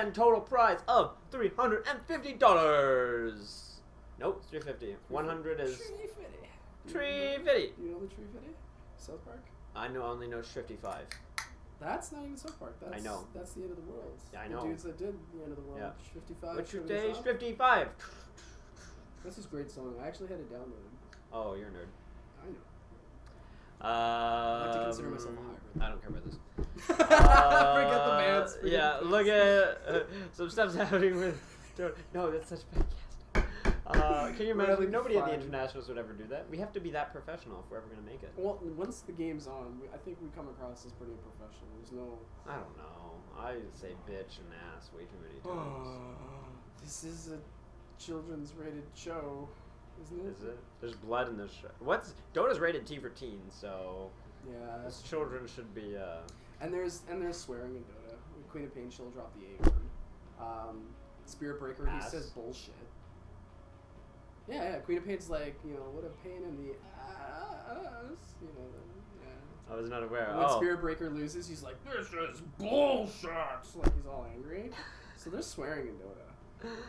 grand total prize of $350. Nope, it's 350. 100 is Tree 350. Fitty. Do you know the Tree Fitty? South Park? I only know 55. That's not even South Park. That's, I know. That's the end of the world. Yeah, I know. The dudes that did the end of the world. Yeah. 55. Which shouldn't day is stop. 55? This is a great song. I actually had it downloaded. Oh, you're a nerd. I know. I like to consider myself a hybrid. I don't care about this. Forget the bands. Forget Yeah, the look bands. at some stuff's happening with. No, that's such bad casting. Can you imagine? Really Nobody at the fun. internationals would ever do that. We have to be that professional if we're ever gonna make it. Well, once the game's on, I think we come across as pretty unprofessional. There's no. I don't know. I say bitch and ass way too many times. This is a children's rated show, isn't it? Is it? There's blood in this show. What's Dota's rated T for teens, so Yeah. this children should be. And there's swearing in Dota. Queen of Pain, she'll drop the A word. Spirit Breaker, he Ass. says bullshit. Yeah, Queen of Pain's like, what a pain in the ass, yeah. I was not aware. And when Spirit Breaker loses, he's like, this is bullshit! Like, he's all angry. So there's swearing in Dota.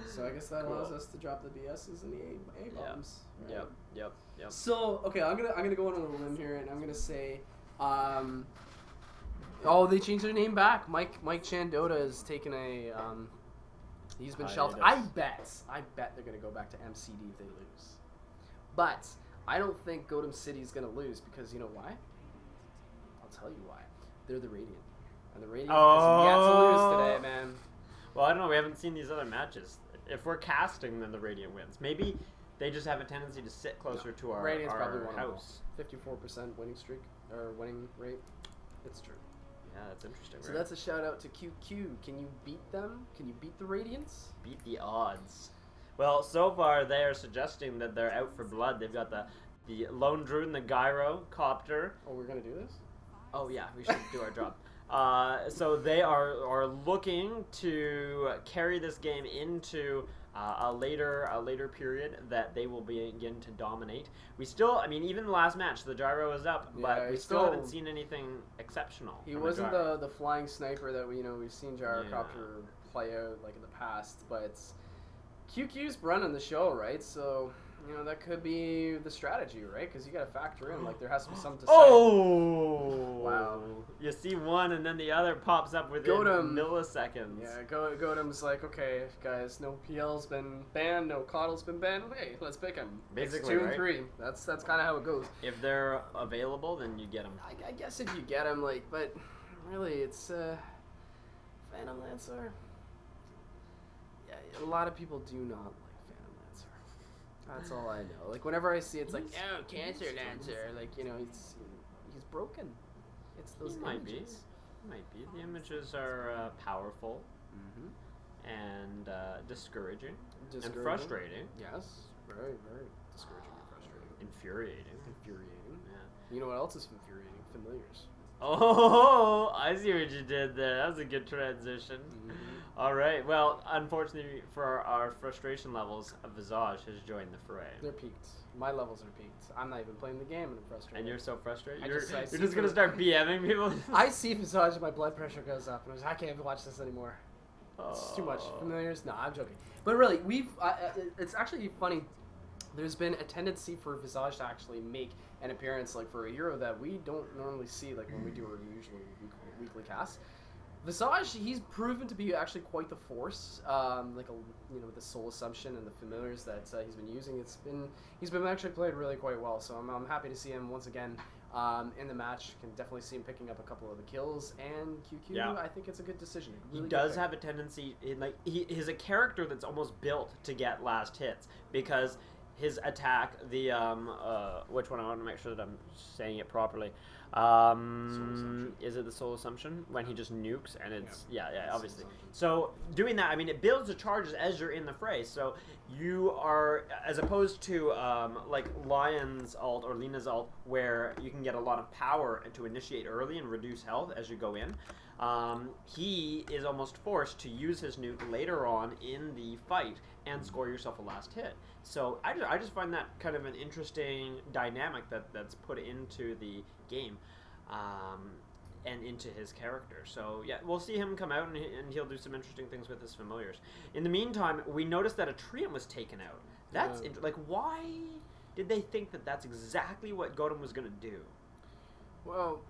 So I guess that allows us to drop the BS's and the A bombs. Yeah. Right? Yep. So okay, I'm gonna go on a limb here, and I'm gonna say, they changed their name back. Mike Chandota has taken a he's been shelved. I bet they're gonna go back to MCD if they lose, but I don't think Gotem City is gonna lose because you know why? I'll tell you why. They're the Radiant, and the Radiant has yet to lose today, man. Well, I don't know. We haven't seen these other matches. If we're casting, then the Radiant wins. Maybe they just have a tendency to sit closer to our, Radiant's probably our one house. 54% winning streak or winning rate. It's true. Yeah, that's interesting. So right? that's a shout out to QQ. Can you beat them? Can you beat the Radiants? Beat the odds. Well, so far they are suggesting that they're out for blood. They've got the Lone Druid and the Gyro Copter. Oh, we're gonna do this? Oh yeah, we should do our job. So they are looking to carry this game into a later period that they will begin to dominate. We still, even the last match, the Gyro was up, but we still haven't seen anything exceptional. He wasn't the flying sniper that we've seen Gyrocopter play out like in the past, but QQ's running the show, right? So that could be the strategy, right? Because you got to factor in there has to be something to say. Oh! Wow. You see one and then the other pops up within milliseconds. Yeah, Gotem's like, okay, guys, no PL's been banned, no Coddle's been banned. Hey, let's pick him. Basically, it's 2 and 3. That's kind of how it goes. If they're available, then you get them. I guess if you get them, but really, it's Phantom Lancer. Yeah, a lot of people do not like Phantom Lancer. That's all I know. Whenever I see it's like, oh, Cancer Lancer, he's broken. It's those images. Might be. The images are powerful and discouraging and frustrating. Yes, very, very discouraging and frustrating. Infuriating. Yeah. You know what else is infuriating? Familiars. Oh, I see what you did there. That was a good transition. All right. Well, unfortunately for our frustration levels, Visage has joined the fray. They're peaked. My levels are peaked. I'm not even playing the game and I'm frustrated. And you're so frustrated? You're just going to start BMing people? I see Visage and my blood pressure goes up. And I was like, I can't watch this anymore. It's too much. Familiars? No, I'm joking. But really, it's actually funny. There's been a tendency for Visage to actually make an appearance for a hero that we don't normally see when we do our usual weekly casts. Visage, he's proven to be actually quite the force, with the Soul Assumption and the familiars that he's been using. He's been actually played really quite well, so I'm happy to see him once again in the match. Can definitely see him picking up a couple of the kills, and QQ, I think it's a good decision. Really he does have a tendency, he's a character that's almost built to get last hits, because his attack, which one? I want to make sure that I'm saying it properly. Is it the Soul Assumption when he just nukes and it's obviously. So doing that, it builds the charges as you're in the fray. So you are, as opposed to Lion's ult or Lena's ult, where you can get a lot of power to initiate early and reduce health as you go in. He is almost forced to use his nuke later on in the fight and score yourself a last hit. So I just find that kind of an interesting dynamic that's put into the game. and into his character. So yeah, we'll see him come out, and he'll do some interesting things with his familiars. In the meantime, we noticed that a treant was taken out. That's like, why did they think that that's exactly what Gotem was going to do? Well,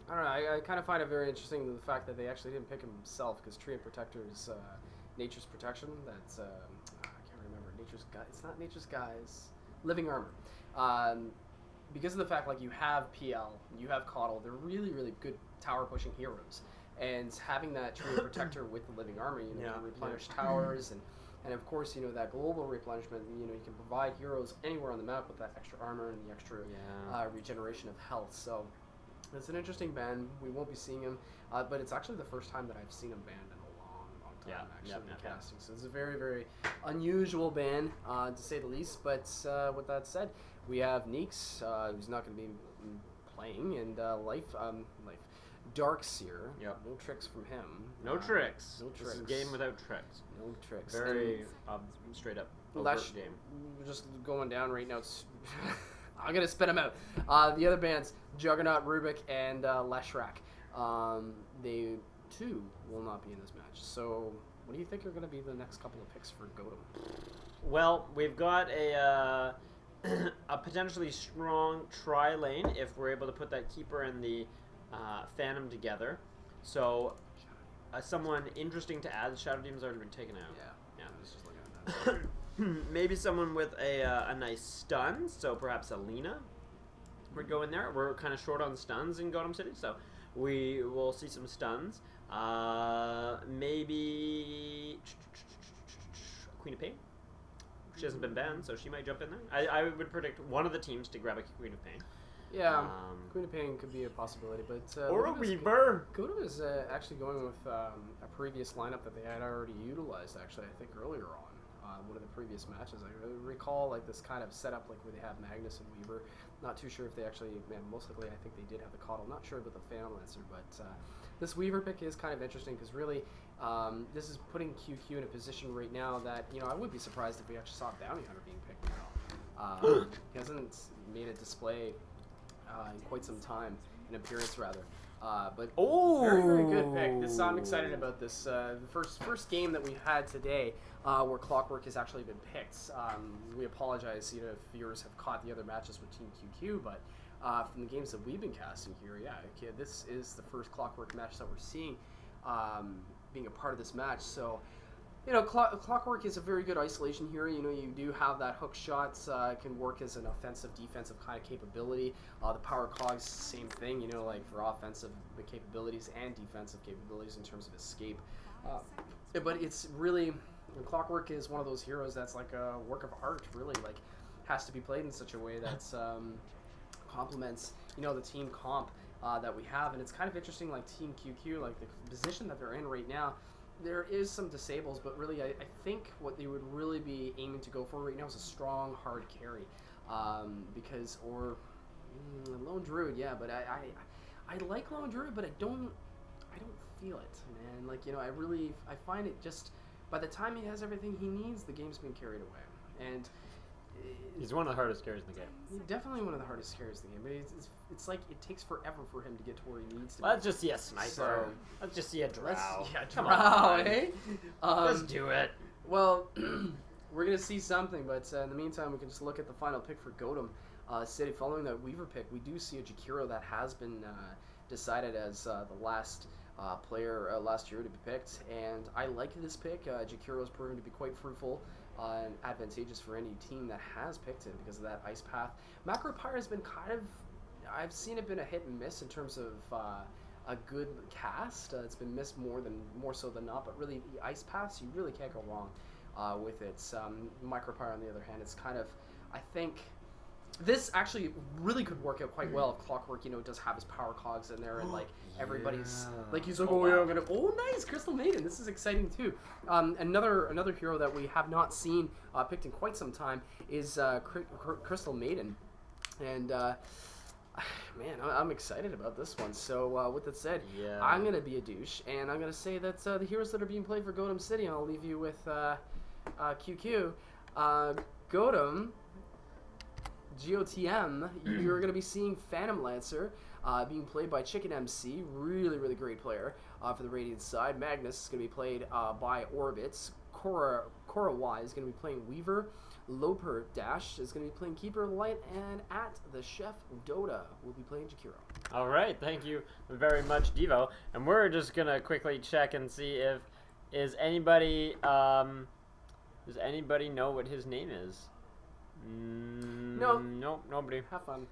I don't know. I kind of find it very interesting the fact that they actually didn't pick him himself, because Treant Protector is Nature's Protection. That's I can't remember. It's not Nature's Guise. Living Armor. Because of the fact, like, you have PL, you have Coddle, they're really, really good tower pushing heroes, and having that Treant Protector with the Living Armor, you know, can replenish towers, and of course, you know, that global replenishment, you know, you can provide heroes anywhere on the map with that extra armor and the extra regeneration of health. So it's an interesting ban. We won't be seeing him, but it's actually the first time that I've seen him banned in a long time, actually, in casting. So it's a very, very unusual ban, to say the least. But with that said, we have Neeks, who's not going to be playing, and Life Darkseer. Yep. No tricks from him. No tricks. No tricks. This is a game without tricks. No tricks. Very straight up overt game. Just going down right now. I'm going to spit them out. The other bands, Juggernaut, Rubik, and Leshrak. They, too, will not be in this match. So what do you think are going to be the next couple of picks for Gotem? Well, we've got a potentially strong tri-lane if we're able to put that Keeper and the Phantom together. So someone interesting to add. Shadow Demon's already been taken out. Yeah. I was just looking at that. Maybe someone with a nice stun. So perhaps Alina would go in there. We're kind of short on stuns in Gotem City, so we will see some stuns. Maybe Queen of Pain. She hasn't been banned, so she might jump in there. I would predict one of the teams to grab a Queen of Pain. Yeah, Queen of Pain could be a possibility, but or a Weaver. Gotem is actually going with a previous lineup that they had already utilized. Actually, I think earlier on one of the previous matches. I recall like this kind of setup, like where they have Magnus and Weaver. Not too sure if they actually, most likely I think they did have the Coddle. Not sure about the Phantom Lancer, but this Weaver pick is kind of interesting because really this is putting QQ in a position right now that, you know, I would be surprised if we actually saw Bounty Hunter being picked now. He hasn't made a display in quite some time, an appearance rather. But very, very good pick. I'm excited about this. The first game that we had today where Clockwork has actually been picked. We apologize, you know, if viewers have caught the other matches with Team QQ, but from the games that we've been casting here, this is the first Clockwork match that we're seeing being a part of this match. So, you know, Clockwork is a very good isolation hero. You know, you do have that hook shots. It can work as an offensive, defensive kind of capability. The power cogs, same thing, you know, like for offensive capabilities and defensive capabilities in terms of escape. But it's really, Clockwork is one of those heroes that's like a work of art, really. Like, has to be played in such a way that complements, you know, the team comp that we have. And it's kind of interesting, like Team QQ, like the position that they're in right now. There is some disables, but really I think what they would really be aiming to go for right now is a strong, hard carry. Because, or Lone Druid, yeah, but I like Lone Druid, but I don't feel it, man. Like, you know, I find it just, by the time he has everything he needs, the game's been carried away. And he's one of the hardest carries in the game. He's definitely one of the hardest carries in the game. But it's like it takes forever for him to get to where he needs to be. Let's just see a sniper. So, let's just see a drow. Come on, eh? Let's do it. Well, we're going to see something, but in the meantime, we can just look at the final pick for Gotem City. Following that Weaver pick, we do see a Jakiro that has been decided as the last last hero to be picked. And I like this pick. Jakiro has proven to be quite fruitful and advantageous for any team that has picked him because of that ice path. Macropyre has been kind of, I've seen it been a hit and miss in terms of a good cast. It's been missed more so than not, but really the ice paths, you really can't go wrong with it. Micropyre on the other hand, it's kind of, I think this actually really could work out quite well if Clockwork, you know, does have his power cogs in there and like everybody's like, he's like, I'm gonna, nice, Crystal Maiden, this is exciting too. Another hero that we have not seen picked in quite some time is Crystal Maiden, and man, I'm excited about this one. So with that said, I'm gonna be a douche and I'm gonna say that the heroes that are being played for Gotem City, and I'll leave you with QQ, Gotem. GOTM, you're going to be seeing Phantom Lancer, being played by Chicken MC, really great player for the Radiant side. Magnus is going to be played by Orbits. Cora Y is going to be playing Weaver. Loper Dash is going to be playing Keeper Light, and at the Chef Dota will be playing Jakiro. All right, thank you very much, Devo. And we're just gonna quickly check and see if does anybody know what his name is? No. Nope, nobody. Have fun.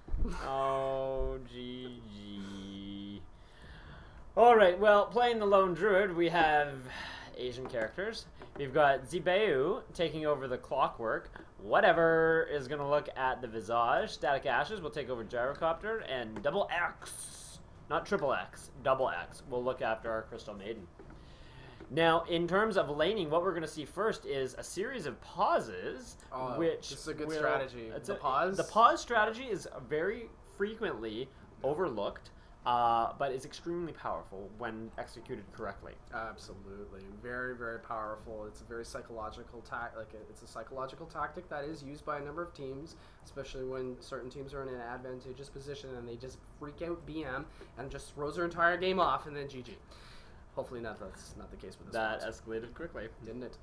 Oh, GG. All right, well, playing the Lone Druid, we have Asian characters. We've got Zibeu taking over the Clockwork. Whatever is going to look at the Visage. Static Ashes will take over Gyrocopter. And Double X, not Triple X, Double X will look after our Crystal Maiden. Now, in terms of laning, what we're going to see first is a series of pauses, which this is a good strategy. The pause strategy is very frequently overlooked. But it's extremely powerful when executed correctly. Absolutely, very powerful. It's a very psychological it's a psychological tactic that is used by a number of teams, especially when certain teams are in an advantageous position and they just freak out BM and just throws their entire game off and then GG. Hopefully that's not the case with this. That escalated quickly, didn't it?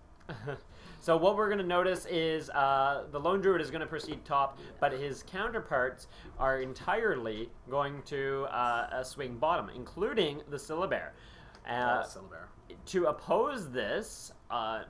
So what we're going to notice is the Lone Druid is going to proceed top, but his counterparts are entirely going to swing bottom, including the Syllabear. To oppose this,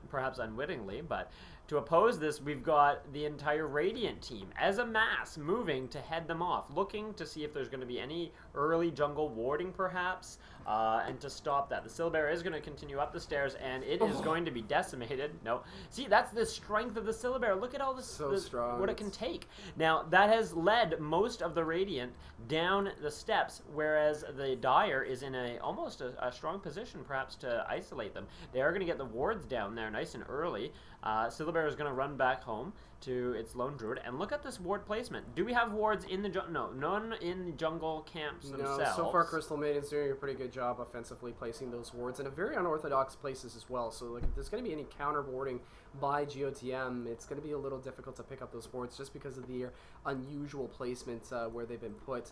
perhaps unwittingly, but to oppose this, we've got the entire Radiant team as a mass moving to head them off, looking to see if there's going to be any early jungle warding, perhaps, and to stop that. The Syllabear is going to continue up the stairs, and it is going to be decimated. No. See, that's the strength of the Syllabear. Look at all this, strong. What it can take. Now, that has led most of the Radiant down the steps, whereas the Dire is in almost a strong position, perhaps, to isolate them. They are going to get the wards down there nice and early. Syllabear is going to run back home to its Lone Druid, and look at this ward placement. Do we have wards in the jungle? No, none in the jungle camps themselves. No, so far Crystal Maiden's doing a pretty good job offensively placing those wards in a very unorthodox places as well. So like, if there's going to be any counter warding by GOTM, it's going to be a little difficult to pick up those wards just because of the unusual placement where they've been put.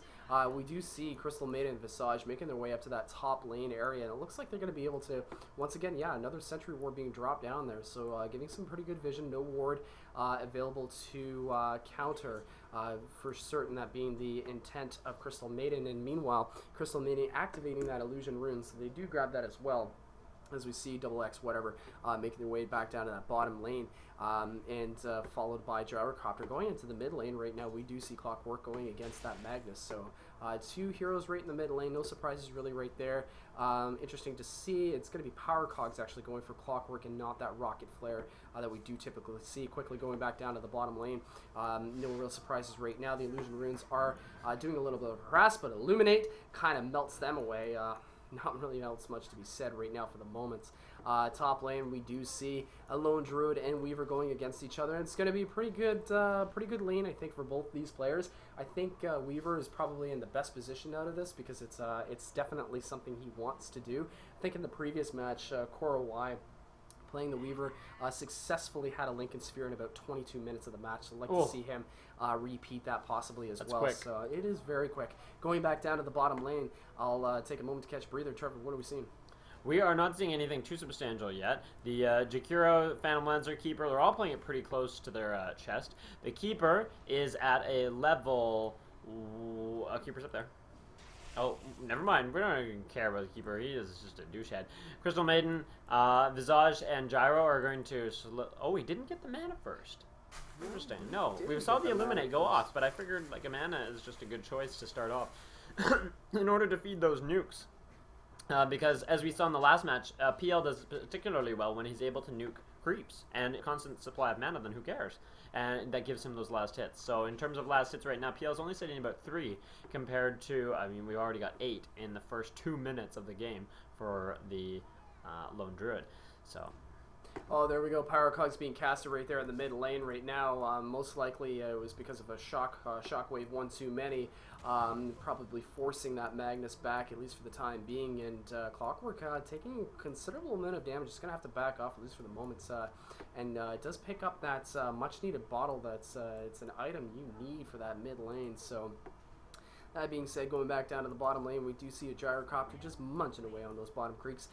We do see Crystal Maiden and Visage making their way up to that top lane area, and it looks like they're going to be able to, once again, another sentry ward being dropped down there. So giving some pretty good vision, no ward available to counter for certain, that being the intent of Crystal Maiden. And meanwhile, Crystal Maiden activating that illusion rune, so they do grab that as well, as we see Double X whatever making their way back down to that bottom lane, and followed by Gyrocopter going into the mid lane. Right now we do see Clockwork going against that Magnus, so two heroes right in the mid lane, no surprises really right there. Interesting to see. It's going to be Power Cogs actually going for Clockwork and not that Rocket Flare that we do typically see. Quickly going back down to the bottom lane, no real surprises right now. The illusion runes are doing a little bit of harass, but Illuminate kind of melts them away. Not really else much to be said right now for the moment. Top lane, we do see a Lone Druid and Weaver going against each other. It's going to be pretty good lane, I think, for both these players. I think Weaver is probably in the best position out of this because it's definitely something he wants to do. I think in the previous match, Cora Y playing the Weaver successfully had a Lincoln Sphere in about 22 minutes of the match. So I'd like to see him repeat that possibly as well. Quick. So it is very quick. Going back down to the bottom lane, I'll take a moment to catch a breather. Trevor, what are we seeing? We are not seeing anything too substantial yet. The Jakiro, Phantom Lancer, Keeper, they're all playing it pretty close to their chest. The Keeper is at a level... Keeper's up there. Oh, never mind. We don't even care about the Keeper. He is just a douchehead. Crystal Maiden, Visage, and Gyro are going to... Oh, he didn't get the mana first. Interesting. No, we saw the Illuminate go off, but I figured like a mana is just a good choice to start off in order to feed those nukes. Because as we saw in the last match, PL does particularly well when he's able to nuke creeps and a constant supply of mana, then who cares? And that gives him those last hits. So in terms of last hits right now, PL's only sitting about 3 compared to, I mean, we already got 8 in the first 2 minutes of the game for the Lone Druid. So... Oh, there we go. Power Cogs being casted right there in the mid lane right now. Most likely it was because of a shockwave one too many, probably forcing that Magnus back, at least for the time being. And Clockwork taking a considerable amount of damage. It's going to have to back off, at least for the moment. And it does pick up that much needed bottle that's it's an item you need for that mid lane. So That being said, going back down to the bottom lane, we do see a Gyrocopter just munching away on those bottom creeps.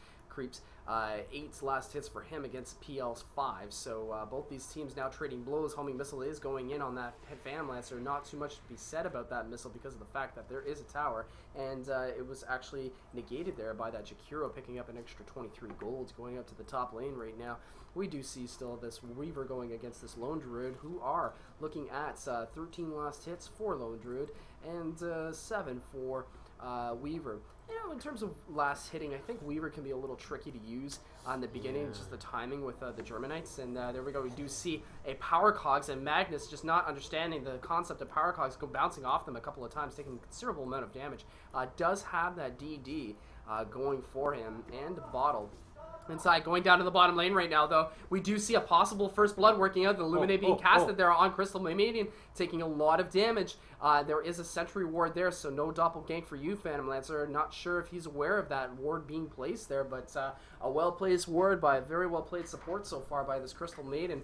8 last hits for him against PL's 5. So both these teams now trading blows. Homing missile is going in on that Phantom Lancer. Not too much to be said about that missile because of the fact that there is a tower, and it was actually negated there by that Jakiro picking up an extra 23 gold going up to the top lane right now. We do see still this Weaver going against this Lone Druid, who are looking at 13 last hits for Lone Druid and 7 for Weaver. You know, in terms of last hitting, I think Weaver can be a little tricky to use on the beginning, just the timing with the Germanites. And there we go. We do see a Power Cogs, and Magnus just not understanding the concept of Power Cogs, go bouncing off them a couple of times, taking a considerable amount of damage. Does have that DD going for him, and Bottle inside. Going down to the bottom lane right now, though, we do see a possible first blood working out. The Illuminate being casted there on Crystal Meridian, taking a lot of damage. There is a sentry ward there, so no doppelgank for you, Phantom Lancer. Not sure if he's aware of that ward being placed there, but a well-placed ward by a very well-played support so far by this Crystal Maiden.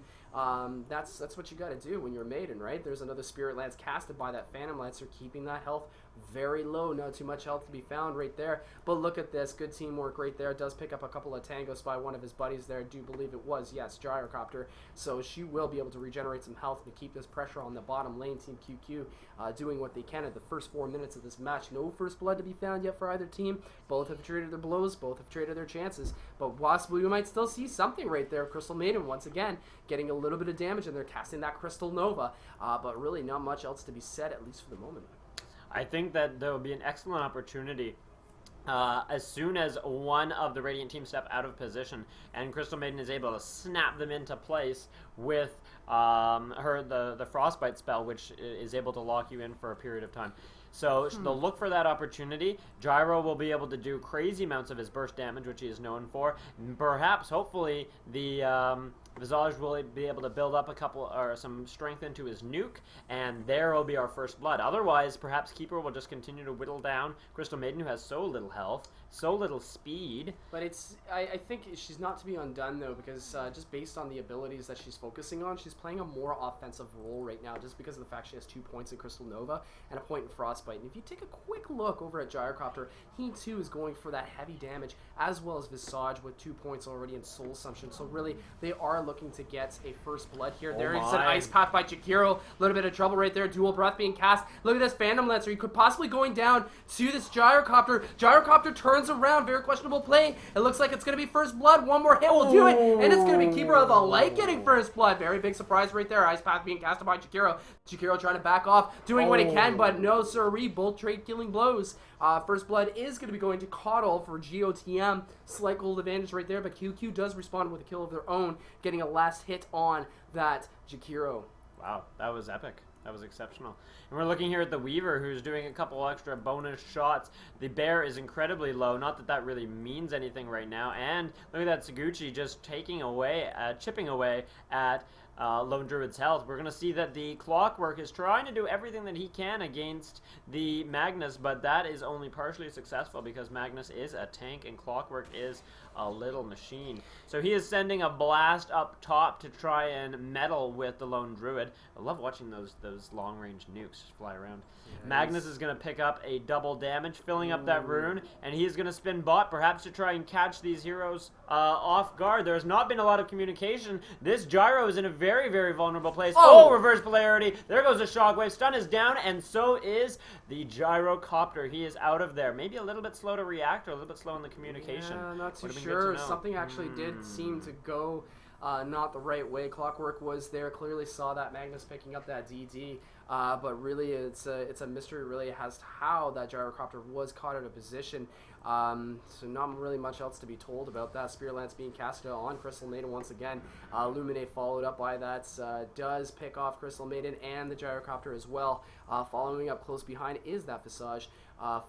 That's what you got to do when you're a Maiden, right? There's another Spirit Lance casted by that Phantom Lancer, keeping that health very low. Not too much health to be found right there. But look at this. Good teamwork right there. Does pick up a couple of tangos by one of his buddies there. I do believe it was, yes, Gyrocopter. So she will be able to regenerate some health to keep this pressure on the bottom lane. Team QQ doing what they can at the first 4 minutes of this match. No first blood to be found yet for either team. Both have traded their blows. Both have traded their chances. But possibly we might still see something right there. Crystal Maiden, once again, getting a little bit of damage, and they're casting that Crystal Nova. But really not much else to be said, at least for the moment. I think that there will be an excellent opportunity as soon as one of the Radiant team step out of position and Crystal Maiden is able to snap them into place with the Frostbite spell, which is able to lock you in for a period of time. So they'll look for that opportunity. Gyro will be able to do crazy amounts of his burst damage, which he is known for. Perhaps, hopefully, the Visage will be able to build up some strength into his nuke, and there will be our first blood. Otherwise, perhaps Keeper will just continue to whittle down Crystal Maiden, who has so little health, so little speed. But I think she's not to be undone, though, because just based on the abilities that she's focusing on, she's playing a more offensive role right now, just because of the fact she has 2 points in Crystal Nova and a point in Frostbite. And if you take a quick look over at Gyrocopter, he too is going for that heavy damage, as well as Visage with 2 points already in Soul Assumption. So really, they are looking to get a first blood here. There's an Ice Path by Jakiro. A little bit of trouble right there. Dual Breath being cast. Look at this Phantom Lancer. He could possibly going down to this Gyrocopter. Gyrocopter turns around. Very questionable play. It looks like it's going to be first blood. One more hit will do it. And it's going to be Keeper of the Light getting first blood. Very big surprise right there. Ice Path being casted by Jakiro. Jakiro trying to back off. Doing what he can, but no siree. Both trade killing blows. First blood is going to be going to Coddle for GOTM. Slight gold advantage right there, but QQ does respond with a kill of their own, getting a last hit on that Jakiro. Wow, that was epic. That was exceptional. And we're looking here at the Weaver, who's doing a couple extra bonus shots. The bear is incredibly low. Not that that really means anything right now. And look at that Saguchi just taking away, chipping away at Lone Druid's health. We're going to see that the Clockwork is trying to do everything that he can against the Magnus, but that is only partially successful because Magnus is a tank and Clockwork is a little machine. So he is sending a blast up top to try and meddle with the Lone Druid. I love watching those long-range nukes just fly around. Yes. Magnus is going to pick up a double damage, filling up that rune, and he's going to spin bot, perhaps to try and catch these heroes off guard. There's not been a lot of communication. This Gyro is in a very, very vulnerable place. Oh, reverse polarity. There goes the shockwave. Stun is down, and so is the Gyrocopter. He is out of there. Maybe a little bit slow to react or a little bit slow in the communication. Yeah, not too sure. Something actually did seem to go not the right way. Clockwork was there, clearly saw that Magnus picking up that DD, but really it's a mystery really as to how that Gyrocopter was caught out of position. So not really much else to be told about that. Spirit Lance being casted on Crystal Maiden once again. Illuminate followed up by that. Does pick off Crystal Maiden and the Gyrocopter as well. Following up close behind is that Visage,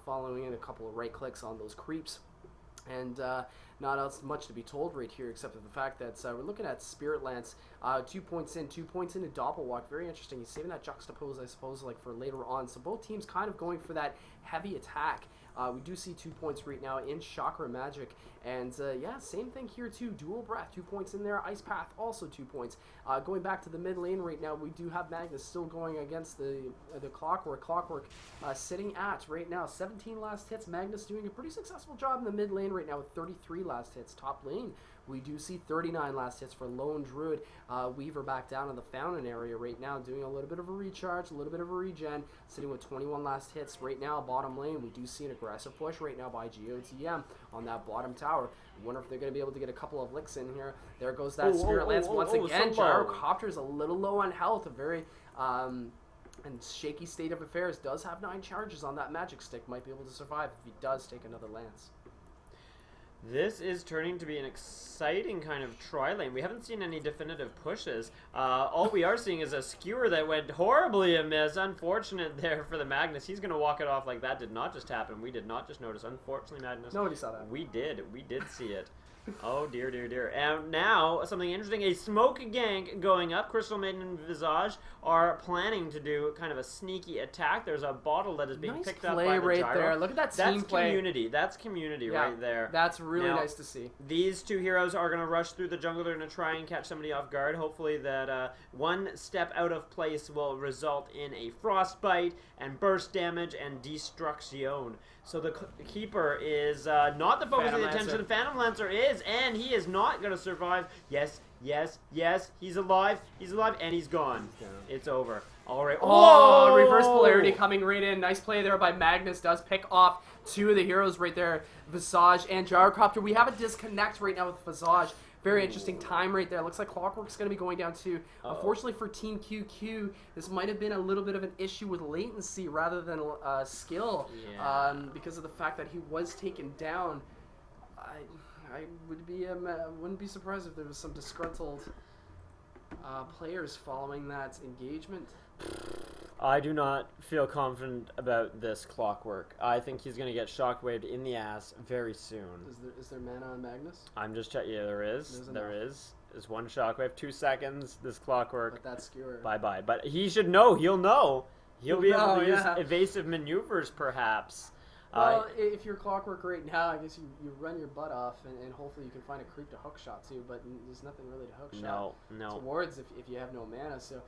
following in a couple of right clicks on those creeps. And not else much to be told right here except for the fact that we're looking at Spirit Lance, 2 points in, 2 points into Doppelwalk. Very interesting. He's saving that juxtapose, I suppose, like for later on. So both teams kind of going for that heavy attack We do see 2 points right now in Chakra Magic. And yeah, same thing here too. Dual Breath, 2 points in there. Ice Path, also 2 points. Going back to the mid lane right now, we do have Magnus still going against the Clockwork. Clockwork sitting at right now 17 last hits. Magnus doing a pretty successful job in the mid lane right now with 33 last hits. Top lane, we do see 39 last hits for Lone Druid. Weaver back down in the Fountain area right now, doing a little bit of a recharge, a little bit of a regen, sitting with 21 last hits right now. Bottom lane, we do see an aggressive push right now by Gotem on that bottom tower. I wonder if they're going to be able to get a couple of licks in here. There goes that Spirit Lance once again. Gyrocopter's a little low on health, a very and shaky state of affairs. Does have 9 charges on that magic stick. Might be able to survive if he does take another lance. This is turning to be an exciting kind of tri-lane. We haven't seen any definitive pushes. All we are seeing is a skewer that went horribly amiss. Unfortunate there for the Magnus. He's going to walk it off like that did not just happen. We did not just notice. Unfortunately, Magnus. Nobody saw that. We did. We did see it. Oh, dear, dear, dear. And now, something interesting. A smoke gank going up. Crystal Maiden and Visage are planning to do kind of a sneaky attack. There's a bottle that is being picked up by the right gyro. there. Look at that team play. Community. That's community right there. That's really now, nice to see. These two heroes are going to rush through the jungle. They're going to try and catch somebody off guard. Hopefully that one step out of place will result in a frostbite and burst damage and destruction. So the Keeper is not the focus of the attention. The Phantom Lancer is, and he is not going to survive. Yes, yes, yes. He's alive. He's alive, and he's gone. It's over. All right. Oh, reverse polarity coming right in. Nice play there by Magnus. Does pick off 2 of the heroes right there, Visage and Gyrocopter. We have a disconnect right now with Visage. Very interesting time right there. Looks like Clockwork's going to be going down too. Unfortunately for Team QQ, this might have been a little bit of an issue with latency rather than skill, because of the fact that he was taken down. I wouldn't be surprised if there was some disgruntled players following that engagement. I do not feel confident about this Clockwork. I think he's going to get shockwaved in the ass very soon. Is there mana on Magnus? I'm just checking. Yeah, there is. There is. There's one shockwave. 2 seconds. This Clockwork. But that skewer. Bye-bye. But he should know. He'll know. He'll be able to use evasive maneuvers, perhaps. Well, if you're Clockwork right now, I guess you run your butt off, and hopefully you can find a creep to hook shot to, but there's nothing really to hook shot towards if you have no mana. So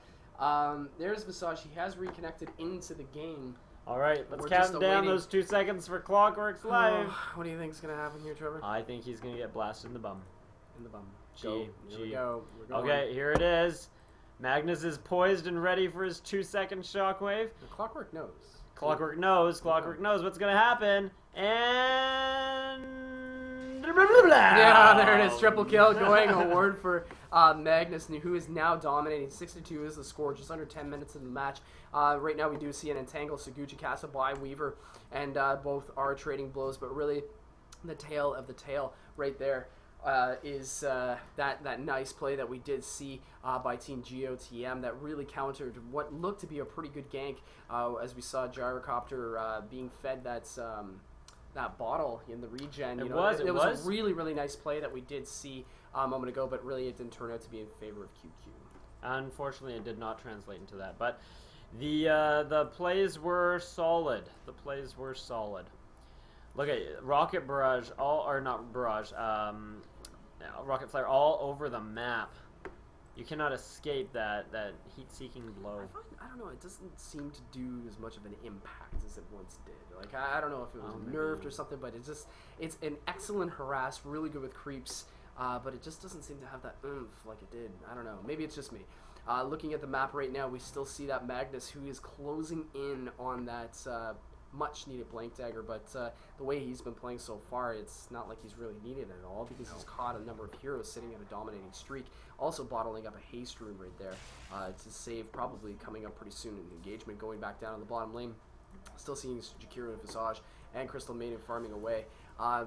there's Visage. He has reconnected into the game. All right, let's count down those 2 seconds for Clockwork's life. What do you think is going to happen here, Trevor? I think he's going to get blasted in the bum. In the bum. Here we go. Okay, here it is. Magnus is poised and ready for his 2-second shockwave. The Clockwork knows. Clockwork knows. Clockwork knows what's going to happen. And... Yeah, there it is. Triple kill going award for Magnus, who is now dominating. 62 is the score, just under 10 minutes in the match. Right now we do see an entangle Suguchi Castle by Weaver, and both are trading blows, but really the tail of the tail right there is that nice play that we did see by Team Gotem that really countered what looked to be a pretty good gank, as we saw Gyrocopter being fed that bottle in the regen. It was a really, really nice play that we did see a moment ago, but really it didn't turn out to be in favor of QQ. Unfortunately, it did not translate into that, but the plays were solid. The plays were solid. Look at Rocket Barrage, Rocket Flare all over the map. You cannot escape that heat-seeking blow. I don't know. It doesn't seem to do as much of an impact as it once did. Like I don't know if it was nerfed or something, but it's an excellent harass, really good with creeps, but it just doesn't seem to have that oomph like it did. I don't know. Maybe it's just me. Looking at the map right now, we still see that Magnus, who is closing in on that much-needed Blank Dagger, but the way he's been playing so far, it's not like he's really needed it at all, because he's caught a number of heroes sitting at a dominating streak, also bottling up a haste rune right there to save, probably coming up pretty soon in the engagement. Going back down on the bottom lane, still seeing Jakiro and Visage and Crystal Maiden farming away.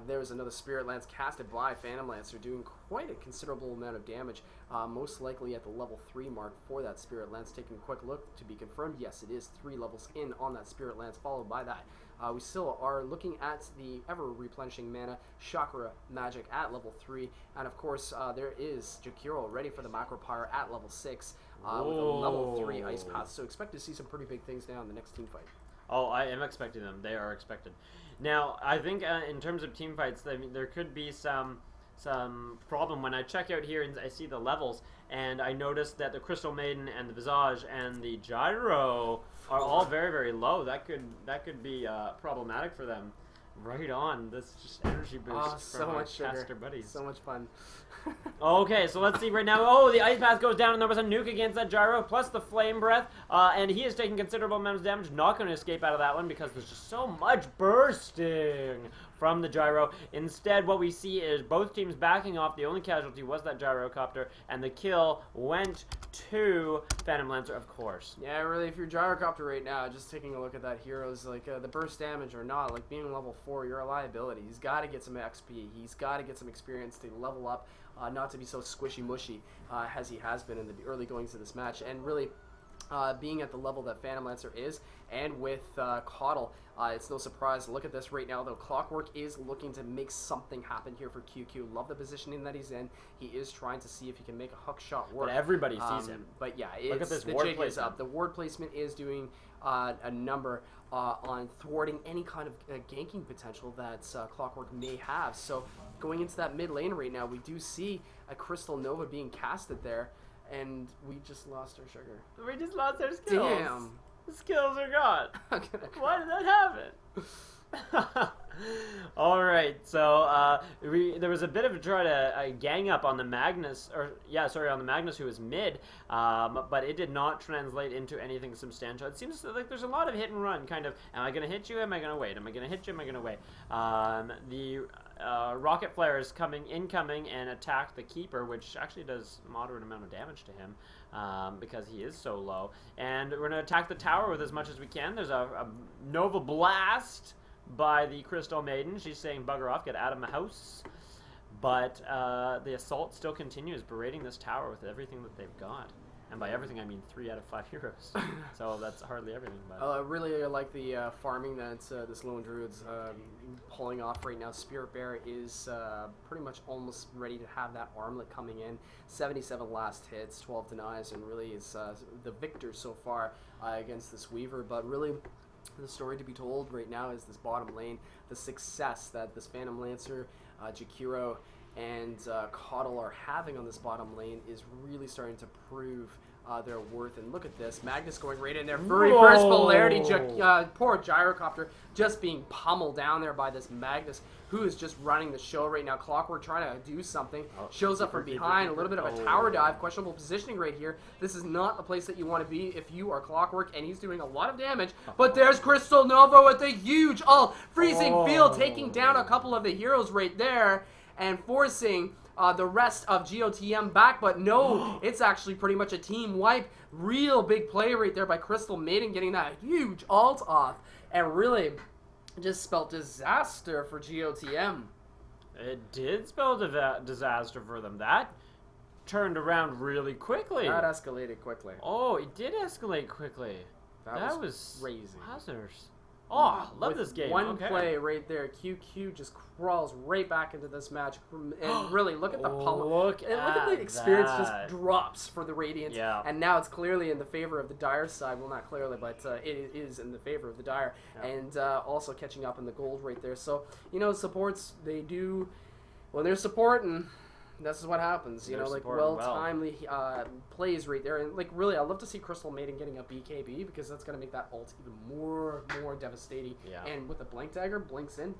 There's another Spirit Lance casted by Phantom Lancer, doing quite a considerable amount of damage, most likely at the level 3 mark for that Spirit Lance. Taking a quick look to be confirmed, yes, it is 3 levels in on that Spirit Lance, followed by that. We still are looking at the ever-replenishing mana, Chakra Magic at level 3, and of course there is Jakiro ready for the Macro Pyre at level 6 with a level 3 Ice Path, so expect to see some pretty big things now in the next team fight. Oh, I am expecting them. They are expected. Now, I think in terms of team fights, I mean, there could be some problem when I check out here and I see the levels, and I noticed that the Crystal Maiden and the Visage and the Gyro are all very, very low. That could be problematic for them. Right on. This just energy boost from our caster buddies. So much fun. Okay, so let's see right now. Oh, the Ice Path goes down, and there was a nuke against that Gyro, plus the Flame Breath, and he is taking considerable amounts of damage. Not going to escape out of that one because there's just so much bursting from the Gyro. Instead, what we see is both teams backing off. The only casualty was that Gyrocopter, and the kill went to Phantom Lancer, of course. Yeah, really, if you're Gyrocopter right now, just taking a look at that hero's, like, the burst damage or not, like, being level 4, you're a liability. He's got to get some XP. He's got to get some experience to level up, not to be so squishy-mushy as he has been in the early goings of this match. And really, being at the level that Phantom Lancer is, and with Coddle, it's no surprise. Look at this right now, though. Clockwork is looking to make something happen here for QQ. Love the positioning that he's in. He is trying to see if he can make a hook shot work. But everybody sees him. But yeah, look at this the ward jig placement. is up. The ward placement is doing a number on thwarting any kind of ganking potential that Clockwork may have. So going into that mid lane right now, we do see a Crystal Nova being casted there. And we just lost our sugar. We just lost our skills. Damn. The skills are gone. Why did that happen? All right, so there was a bit of a try to gang up on the Magnus, on the Magnus who was mid, but it did not translate into anything substantial. It seems like there's a lot of hit and run, kind of, am I going to hit you, am I going to wait, am I going to hit you, am I going to wait? The Rocket Flare is incoming and attack the Keeper, which actually does a moderate amount of damage to him because he is so low. And we're going to attack the tower with as much as we can. There's a Nova Blast by the Crystal Maiden. She's saying bugger off, get out of my house. But the assault still continues, berating this tower with everything that they've got. And by everything, I mean 3 out of 5 heroes. So that's hardly everything. But really like the farming that this Lone Druid's pulling off right now. Spirit Bear is pretty much almost ready to have that armlet coming in. 77 last hits, 12 denies, and really is the victor so far against this Weaver. But really, the story to be told right now is this bottom lane. The success that this Phantom Lancer, Jakiro, and Coddle are having on this bottom lane is really starting to prove their worth. And look at this, Magnus going right in there, reverse polarity. Poor Gyrocopter just being pummeled down there by this Magnus, who is just running the show right now. Clockwork trying to do something, shows up from behind, a little bit of a tower dive, questionable positioning right here. This is not the place that you want to be if you are Clockwork, and he's doing a lot of damage. But there's Crystal Nova with a huge freezing field, taking down a couple of the heroes right there, and forcing the rest of GOTM back. But no, it's actually pretty much a team wipe. Real big play right there by Crystal Maiden, getting that huge ult off, and really just spelled disaster for GOTM. It did spell disaster for them. That turned around really quickly. That escalated quickly. Oh, it did escalate quickly. That was crazy. Hazards. Oh, love this game. One play right there, QQ just crawls right back into this match, and really look at the pummel. Look at the experience just drops for the Radiant, and now it's clearly in the favor of the Dire side. Well, not clearly, but it is in the favor of the Dire, and also catching up in the gold right there. So supports, they do when they're supporting. This is what happens, like well-timely plays right there. And, like, really, I love to see Crystal Maiden getting a BKB because that's going to make that ult even more devastating. Yeah. And with the Blank Dagger, blinks in,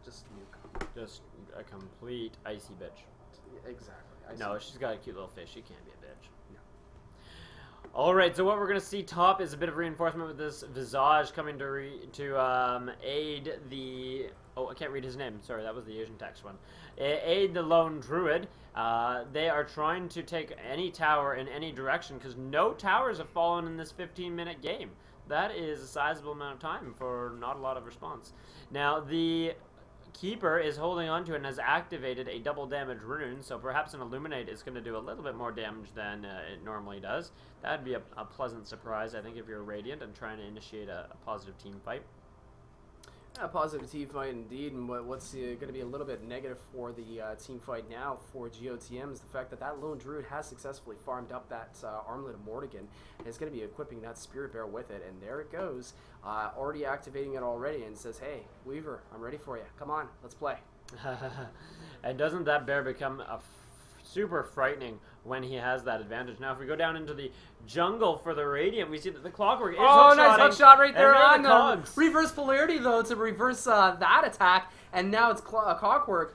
just nuke. Just a complete icy bitch. Exactly. No, she's got a cute little fish. She can't be a bitch. No. All right, so what we're going to see top is a bit of reinforcement with this Visage coming to aid the... Oh, I can't read his name. Sorry, that was the Asian text one. Aid the Lone Druid. They are trying to take any tower in any direction because no towers have fallen in this 15-minute game. That is a sizable amount of time for not a lot of response. Now, the Keeper is holding on to it and has activated a double damage rune, so perhaps an Illuminate is going to do a little bit more damage than it normally does. That would be a pleasant surprise, I think, if you're Radiant and trying to initiate a positive team fight. A positive team fight indeed, and what's going to be a little bit negative for the team fight now for GOTM is the fact that that Lone Druid has successfully farmed up that Armlet of Mortigan and is going to be equipping that Spirit Bear with it, and there it goes, already activating it already, and says, hey, Weaver, I'm ready for you. Come on, let's play. And doesn't that bear become super frightening when he has that advantage? Now, if we go down into the jungle for the Radiant, we see that the Clockwork is nice hook shot right there on the reverse polarity, though, to reverse that attack, and now it's Clockwork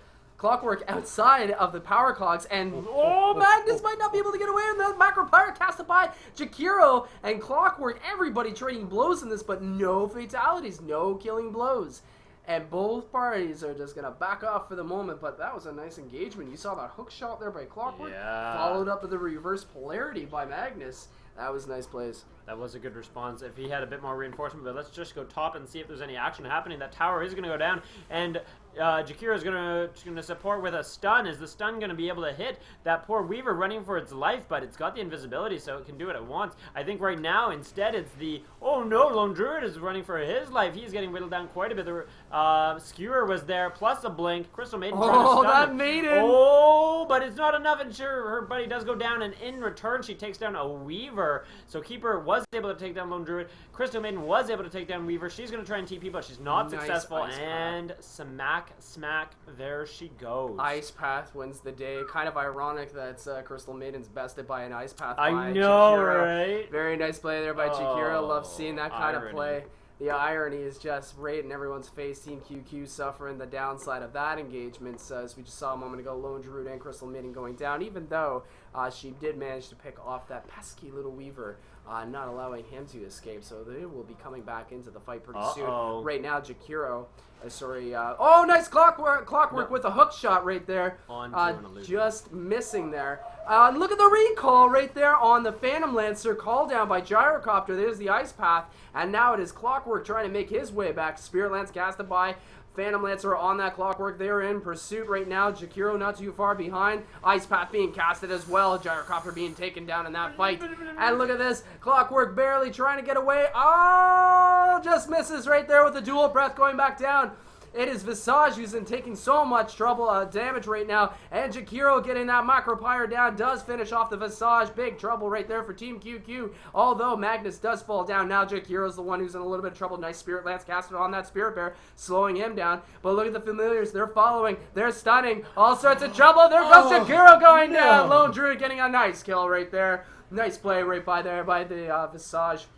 outside of the power cogs, and Magnus might not be able to get away, and the macro pyre casted by Jakiro and Clockwork. Everybody trading blows in this, but no fatalities, no killing blows. And both parties are just going to back off for the moment, but that was a nice engagement. You saw that hook shot there by Clockwork, followed up with the reverse polarity by Magnus. That was nice plays. That was a good response. If he had a bit more reinforcement, but let's just go top and see if there's any action happening. That tower is going to go down, and Jakiro is going to support with a stun. Is the stun going to be able to hit that poor Weaver running for its life? But it's got the invisibility, so it can do it at once. I think right now, instead, it's the, oh no, Lone Druid is running for his life. He's getting whittled down quite a bit. The Skewer was there, plus a blink. Crystal Maiden trying to stun that him. Maiden! Oh, but it's not enough, and sure, her buddy does go down, and in return, she takes down a Weaver. So Keeper was able to take down Lone Druid. Crystal Maiden was able to take down Weaver. She's going to try and TP, but she's not successful. And smack, there she goes. Ice Path wins the day. Kind of ironic that Crystal Maiden's bested by an Ice Path I by know, Jakiro. right? Very nice play there by Jakiro. Love seeing that kind of play. The irony is just right in everyone's face. Team QQ suffering the downside of that engagement. So as we just saw a moment ago, Lone Druid and Crystal Maiden going down, even though she did manage to pick off that pesky little Weaver, not allowing him to escape. So they will be coming back into the fight pretty soon. Right now, Jakiro, nice Clockwork with a hook shot right there. Just missing there. Look at the recall right there on the Phantom Lancer, call down by Gyrocopter. There's the Ice Path, and now it is Clockwork trying to make his way back. Spirit Lance casted by Phantom Lancer on that Clockwork. They're in pursuit right now. Jakiro not too far behind. Ice Path being casted as well. Gyrocopter being taken down in that fight. And look at this. Clockwork barely trying to get away. Oh, just misses right there with the dual breath going back down. It is Visage who's taking so much damage right now, and Jakiro getting that macro pyre down does finish off the Visage. Big trouble right there for Team QQ, although Magnus does fall down. Now Jakiro's the one who's in a little bit of trouble. Nice Spirit Lance casted on that Spirit Bear, slowing him down. But look at the Familiars, they're following, they're stunning, all sorts of trouble. There goes Jakiro going down. Lone Druid getting a nice kill right there. Nice play right by the Visage.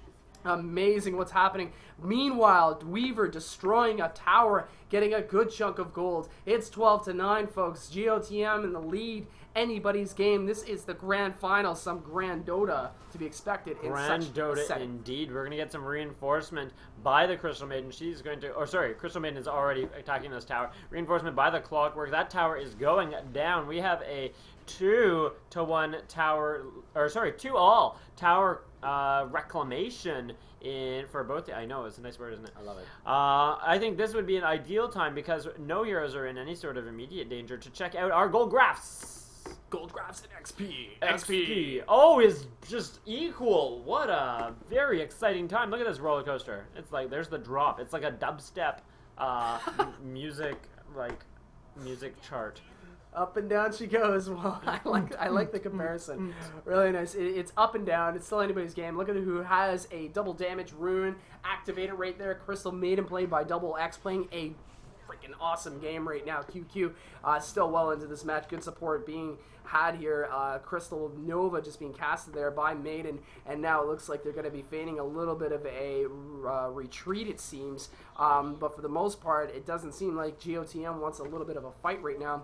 Amazing what's happening. Meanwhile, Weaver destroying a tower, getting a good chunk of gold. It's 12-9, folks. GOTM in the lead. Anybody's game. This is the grand final. Some grand Dota to be expected in grand such Dota a setting. Indeed. We're going to get some reinforcement by the Crystal Maiden. She's going to, Crystal Maiden is already attacking this tower. Reinforcement by the Clockwork. That tower is going down. We have a 2-1 tower, 2-all tower reclamation for both. I know, it's a nice word, isn't it? I love it. I think this would be an ideal time, because no heroes are in any sort of immediate danger, to check out our gold graphs. Gold graphs and XP. Oh, is just equal. What a very exciting time. Look at this roller coaster. It's like, there's the drop. It's like a dubstep music chart. Up and down she goes. Well, I like the comparison. Really nice. It's up and down. It's still anybody's game. Look at who has a double damage rune activated right there. Crystal Maiden played by Double X, playing a freaking awesome game right now. QQ still well into this match. Good support being had here. Crystal Nova just being casted there by Maiden, and now it looks like they're going to be feigning a little bit of a retreat, it seems. But for the most part, it doesn't seem like GOTM wants a little bit of a fight right now.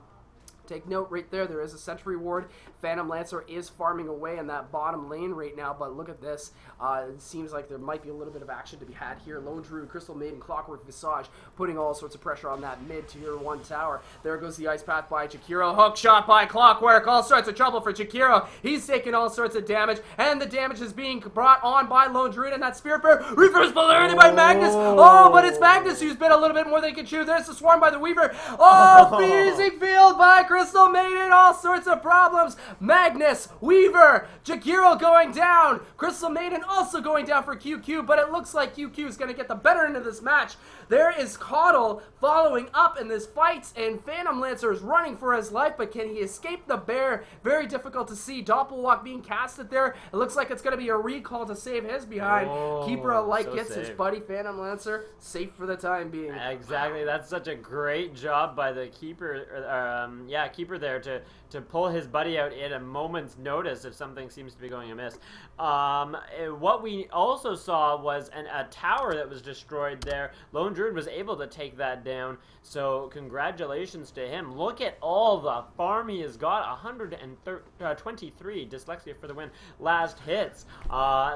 Take note right there is a sentry ward. Phantom Lancer is farming away in that bottom lane right now, but look at this. It seems like there might be a little bit of action to be had here. Lone Druid, Crystal Maiden, Clockwork, Visage putting all sorts of pressure on that mid tier 1 tower. There goes the Ice Path by Jakiro. Hook shot by Clockwork. All sorts of trouble for Jakiro. He's taking all sorts of damage, and the damage is being brought on by Lone Druid and that Spirit Bear. Reverse polarity by Magnus. Oh, but it's Magnus who's been a little bit more than he can chew. There's the swarm by the Weaver. Oh, freezing field by Crystal Maiden, all sorts of problems. Magnus, Weaver, Jakiro going down. Crystal Maiden also going down for QQ, but it looks like QQ is going to get the better end of this match. There is Caudle following up in this fight, and Phantom Lancer is running for his life, but can he escape the bear? Very difficult to see. Doppelwalk being casted there. It looks like it's going to be a recall to save his behind. Keeper alike so gets safe. his buddy Phantom Lancer safe for the time being. Exactly. That's such a great job by the keeper. Keeper there to pull his buddy out at a moment's notice if something seems to be going amiss. What we also saw was a tower that was destroyed there. Lone Druid was able to take that down, so congratulations to him. Look at all the farm he has got. 123 dyslexia for the win. Last hits.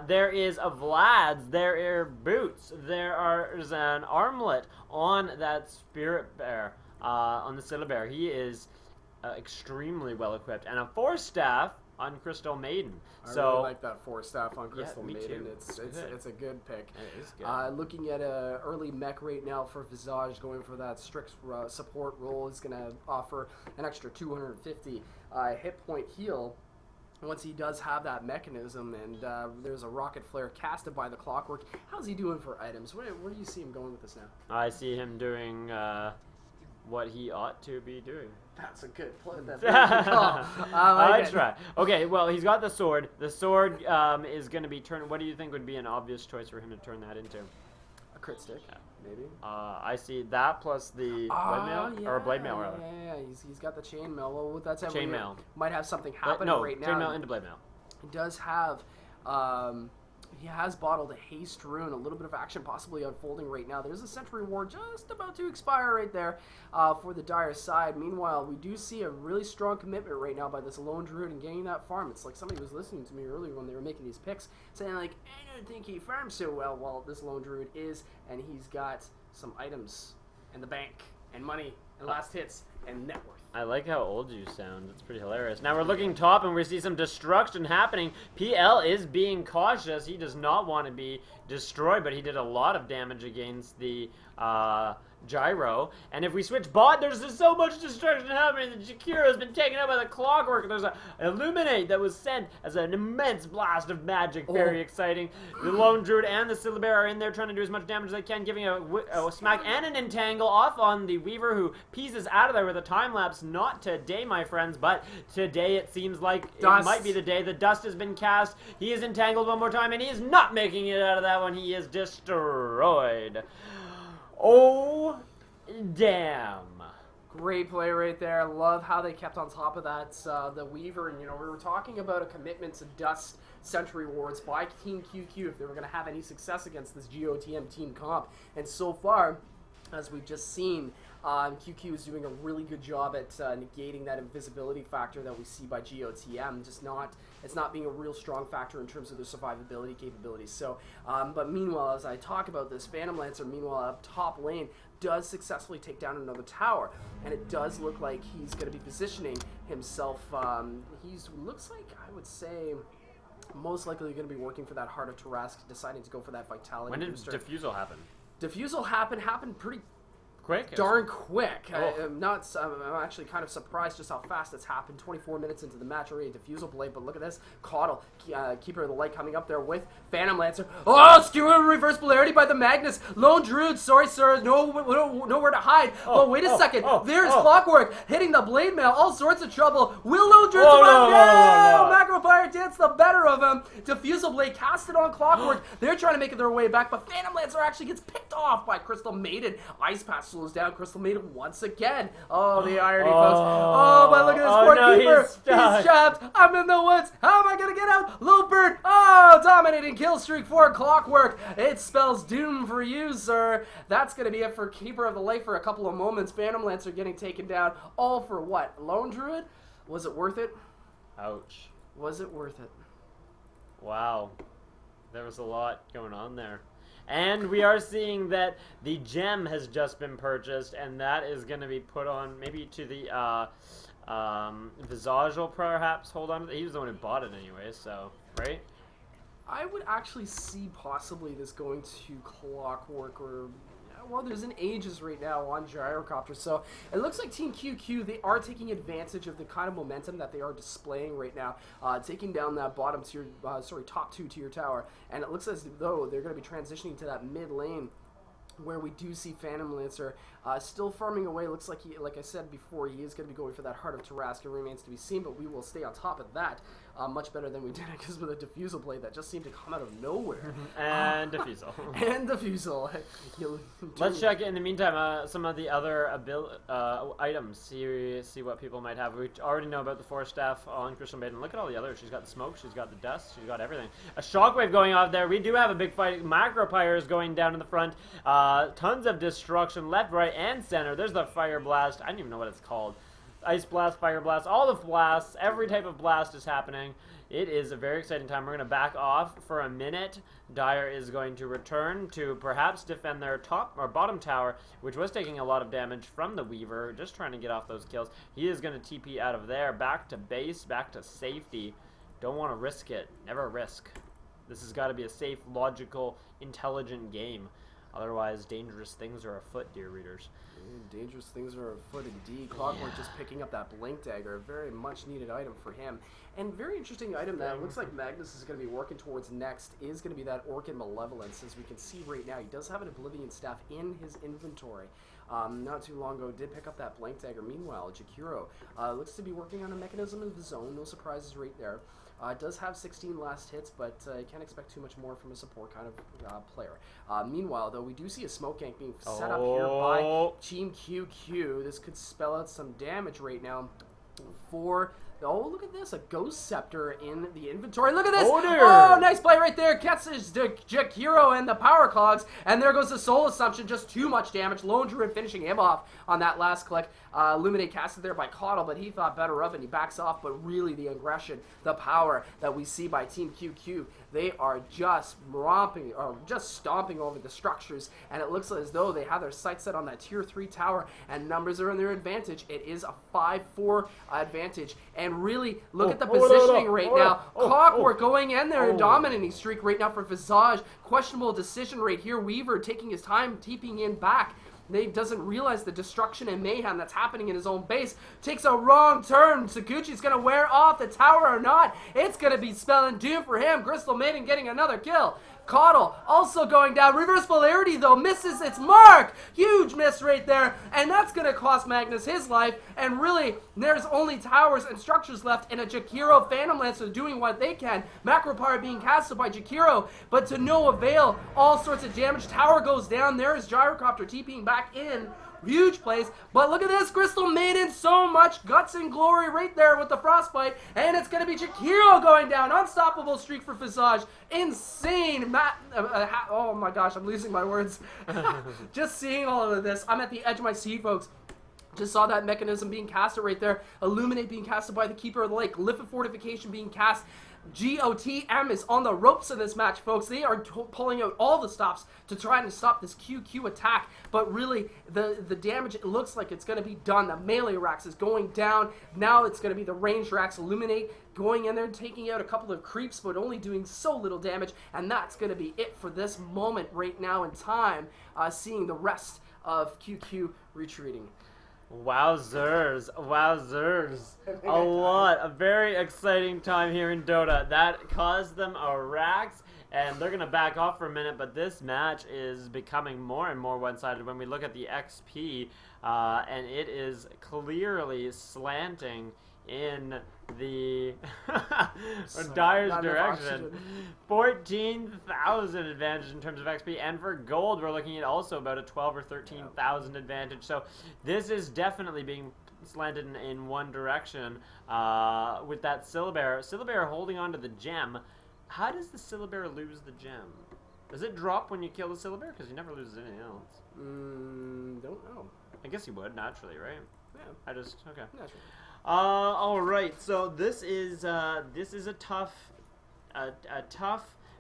There is a Vlad's. There are boots. There's an armlet on that Spirit Bear, on the Scylla Bear. He is extremely well equipped, and a 4-staff on Crystal Maiden. I really like that 4-staff on Crystal Maiden. Too. It's a good pick. It is good. Looking at a early mech right now for Visage, going for that strict support role, is going to offer an extra 250 hit point heal once he does have that mechanism, and there's a rocket flare casted by the Clockwork. How's he doing for items? Where do you see him going with this now? I see him doing what he ought to be doing. That's a good play. That's a good call. I try. Okay, well, he's got the sword. The sword is going to be turned. What do you think would be an obvious choice for him to turn that into? A crit stick, maybe. I see that plus the blade mail, or blade mail rather. Yeah. He's got the chain mail. Well, with that said, chain mail might have something happening right now. Chain mail into blade mail. He does have. He has bottled a haste rune, a little bit of action possibly unfolding right now. There's a sentry ward just about to expire right there for the Dire side. Meanwhile, we do see a really strong commitment right now by this Lone Druid and getting that farm. It's like somebody was listening to me earlier when they were making these picks, saying like, I don't think he farms so well. Well, this Lone Druid is, and he's got some items in the bank and money and last hits and net worth. I like how old you sound. It's pretty hilarious. Now we're looking top and we see some destruction happening. PL is being cautious. He does not want to be destroyed, but he did a lot of damage against the Gyro. And if we switch bot, there's just so much destruction happening. The Jakiro has been taken out by the Clockwork. There's an Illuminate that was sent as an immense blast of magic. Very exciting. The Lone Druid and the Scylla Bear are in there trying to do as much damage as they can, giving a smack and an entangle off on the Weaver, who pieces out of there with a time lapse. Not today, my friends, but today it seems like it might be the day. The dust has been cast. He is entangled one more time, and he is not making it out of that one. He is destroyed. Oh, damn. Great play right there. Love how they kept on top of that, the Weaver. And, we were talking about a commitment to dust sentry wards by Team QQ if they were going to have any success against this GOTM team comp. And so far, as we've just seen, QQ is doing a really good job at negating that invisibility factor that we see by GOTM. It's not being a real strong factor in terms of their survivability capabilities. So, but meanwhile, as I talk about this, Phantom Lancer, meanwhile, up top lane, does successfully take down another tower, and it does look like he's going to be positioning himself. Looks like, I would say, most likely going to be working for that Heart of Tarask, deciding to go for that Vitality When did booster. Diffusal happen? Diffusal happened pretty quick? Darn quick. I'm actually kind of surprised just how fast it's happened. 24 minutes into the match, already a Diffusal Blade, but look at this. Caudle, Keeper of the Light coming up there with Phantom Lancer. Oh, skewer reverse polarity by the Magnus. Lone Druid, sorry sir, nowhere to hide. But wait a second, there's Clockwork hitting the Blade Mail, all sorts of trouble. Will Lone Druid survive? No! Macro Pirate gets the better of him. Diffusal Blade casted on Clockwork. They're trying to make their way back, but Phantom Lancer actually gets picked off by Crystal Maiden. Ice Pass slows down Crystal Maiden once again. Oh, the irony, folks. Oh, but look at this poor Keeper. He's trapped. I'm in the woods. How am I going to get out? Lopert. Oh, dominating kill streak for Clockwork. It spells doom for you, sir. That's going to be it for Keeper of the Light for a couple of moments. Phantom Lancer getting taken down. All for what? Lone Druid? Was it worth it? Ouch. Was it worth it? Wow. There was a lot going on there. And we are seeing that the gem has just been purchased, and that is going to be put on maybe to the Visage will perhaps hold on to it. He was the one who bought it anyway, so, right? I would actually see possibly this going to Clockwork, or well, there's an Aegis right now on Gyrocopter, so it looks like Team QQ, they are taking advantage of the kind of momentum that they are displaying right now, taking down that top 2 tier tower, and it looks as though they're going to be transitioning to that mid lane, where we do see Phantom Lancer still farming away. Looks like like I said before, he is going to be going for that Heart of Tarrasque. It remains to be seen, but we will stay on top of that much better than we did, I guess, with a Diffusal play that just seemed to come out of nowhere. And Diffusal. And Diffusal. Let's check in the meantime some of the other items. See what people might have. We already know about the Force Staff on Crystal Maiden. Look at all the others. She's got the smoke. She's got the dust. She's got everything. A Shockwave going off there. We do have a big fight. Macro Pyre is going down in the front. Tons of destruction left, right, and center. There's the Fire Blast. I don't even know what it's called. Ice Blast, Fire Blast, all the blasts. Every type of blast is happening. It is a very exciting time. We're going to back off for a minute. Dire is going to return to perhaps defend their top or bottom tower, which was taking a lot of damage from the Weaver, just trying to get off those kills. He is going to TP out of there, back to base, back to safety. Don't want to risk it. Never risk. This has got to be a safe, logical, intelligent game. Otherwise, dangerous things are afoot, dear readers. Dangerous things are afoot indeed. Clockwork just picking up that Blink Dagger, a very much needed item for him. And very interesting item that looks like Magnus is going to be working towards next is going to be that Orchid Malevolence. As we can see right now, he does have an Oblivion Staff in his inventory. Not too long ago, did pick up that Blank Dagger. Meanwhile, Jakiro looks to be working on a mechanism of his own. No surprises right there. Does have 16 last hits, but can't expect too much more from a support kind of player. Meanwhile, though, we do see a smoke gank being set up here by Team QQ. This could spell out some damage right now for... Oh, look at this. A Ghost Scepter in the inventory. Look at this. Oh, nice play right there. Catches the Jakiro and the Power Clogs. And there goes the Soul Assumption. Just too much damage. Lone Druid finishing him off on that last click. Illuminate casted there by Caudle, but he thought better of it. And he backs off. But really the aggression, the power that we see by Team QQ, they are just romping, or just stomping over the structures. And it looks as though they have their sights set on that Tier 3 tower. And numbers are in their advantage. It is a 5-4 advantage. And really, look at the positioning right now. Clockwork going in there and dominating streak right now for Visage. Questionable decision right here. Weaver taking his time, TPing in back. They doesn't realize the destruction and mayhem that's happening in his own base. Takes a wrong turn. Saguchi's going to wear off the tower or not. It's going to be spelling doom for him. Crystal Maiden getting another kill. Caudle also going down. Reverse Polarity, though, misses its mark. Huge miss right there. And that's going to cost Magnus his life. And really, there's only towers and structures left. And a Jakiro Phantom Lancer doing what they can. Macro Power being casted by Jakiro. But to no avail. All sorts of damage. Tower goes down. There is Gyrocopter TPing back in. Huge plays, but look at this, Crystal Maiden, so much guts and glory right there with the Frostbite, and it's going to be Jakiro going down, unstoppable streak for Visage, insane, oh my gosh, I'm losing my words, just seeing all of this, I'm at the edge of my seat, folks. Just saw that mechanism being casted right there, Illuminate being casted by the Keeper of the Lake, Lift of Fortification being cast. Gotem is on the ropes in this match, folks. They are pulling out all the stops to try and stop this QQ attack. But really, the damage, it looks like it's going to be done. The melee racks is going down. Now it's going to be the range racks. Illuminate going in there, taking out a couple of creeps, but only doing so little damage. And that's going to be it for this moment right now in time, seeing the rest of QQ retreating. Wowzers, wowzers. A very exciting time here in Dota. That caused them a racks, and they're going to back off for a minute, but this match is becoming more and more one-sided when we look at the XP, and it is clearly slanting in the Dire's direction. 14,000 advantage in terms of XP, and for gold we're looking at also about a 12 or 13,000 advantage. So this is definitely being slanted in one direction with that Syllabear. Syllabear holding on to the gem. How does the Syllabear lose the gem? Does it drop when you kill the Syllabear? Because he never loses anything else. Don't know. I guess he would, naturally, right? Yeah. Okay. Naturally. All right. So this is a tough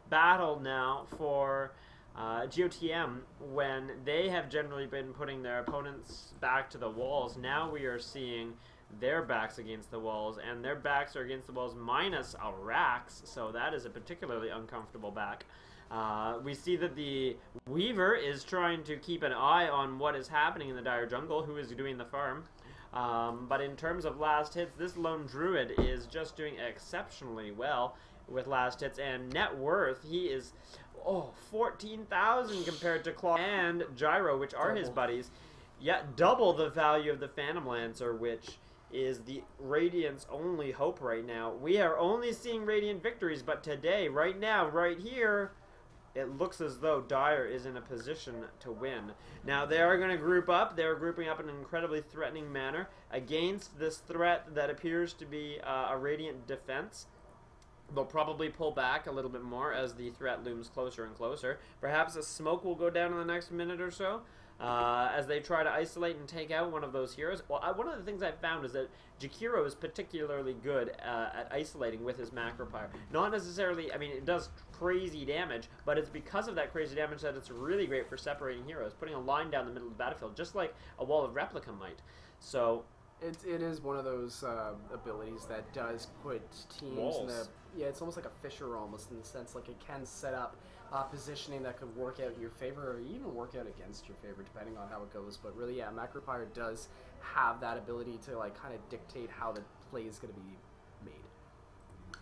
battle now for Gotem when they have generally been putting their opponents back to the walls. Now we are seeing their backs against the walls, and their backs are against the walls minus a Rax, so that is a particularly uncomfortable back. We see that the Weaver is trying to keep an eye on what is happening in the Dire jungle, who is doing the farm. But in terms of last hits, this lone Druid is just doing exceptionally well with last hits, and net worth, he is 14,000 compared to Claw and Gyro, which are his buddies. Yet double the value of the Phantom Lancer, which is the Radiant's only hope right now. We are only seeing Radiant victories, but today, right now, right here, it looks as though Dire is in a position to win. Now, they are going to group up. They're grouping up in an incredibly threatening manner against this threat that appears to be a Radiant defense. They'll probably pull back a little bit more as the threat looms closer and closer. Perhaps a smoke will go down in the next minute or so as they try to isolate and take out one of those heroes. Well, one of the things I've found is that Jakiro is particularly good at isolating with his Macropyre. Not necessarily, I mean, it does crazy damage, but it's because of that crazy damage that it's really great for separating heroes, putting a line down the middle of the battlefield, just like a Wall of Replica might. So it is one of those abilities that does put teams walls. in the... Yeah, it's almost like a Fisher almost, in the sense like it can set up positioning that could work out in your favor or even work out against your favor, depending on how it goes. But really, yeah, Macropyre does have that ability to like kind of dictate how the play is going to be made.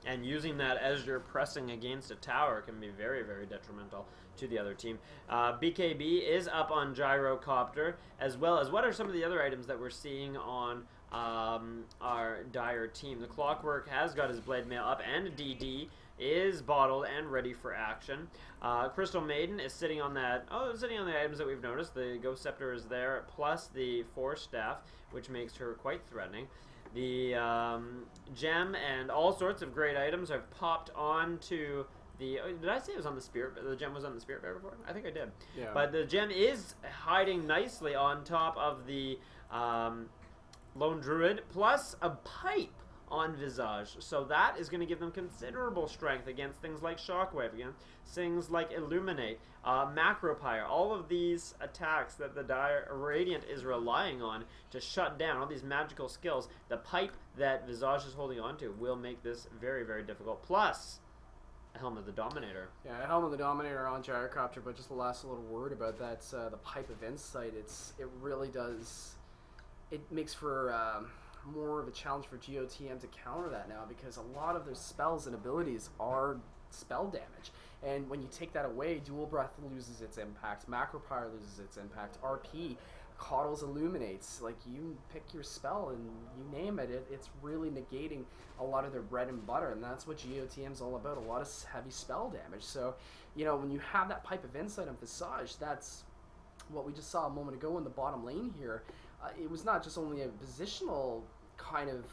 And using that as you're pressing against a tower can be very, very detrimental to the other team. BKB is up on Gyrocopter, as well as what are some of the other items that we're seeing on our Dire team. The Clockwork has got his Blade Mail up, and DD is bottled and ready for action. Crystal Maiden is sitting on that, sitting on the items that we've noticed. The Ghost Scepter is there, plus the Force Staff, which makes her quite threatening. The gem and all sorts of great items have popped onto the... did I say it was on the Spirit? The gem was on the Spirit Bear before? I think I did. Yeah. But the gem is hiding nicely on top of the Lone Druid, plus a pipe on Visage. So that is going to give them considerable strength against things like Shockwave, against things like Illuminate, Macropyre, all of these attacks that the Dire Radiant is relying on to shut down, all these magical skills. The pipe that Visage is holding on to will make this very, very difficult. Plus, a Helm of the Dominator. Yeah, Helm of the Dominator on Gyrocopter, but just the last little word about that, the Pipe of Insight, it really does... It makes for more of a challenge for GOTM to counter that now, because a lot of their spells and abilities are spell damage. And when you take that away, Dual Breath loses its impact, Macropyre loses its impact, RP, Coddles Illuminates. Like, you pick your spell and you name it, it's really negating a lot of their bread and butter, and that's what GOTM's all about, a lot of heavy spell damage. So, you know, when you have that Pipe of Insight on Visage, that's what we just saw a moment ago in the bottom lane here. It was not just only a positional kind of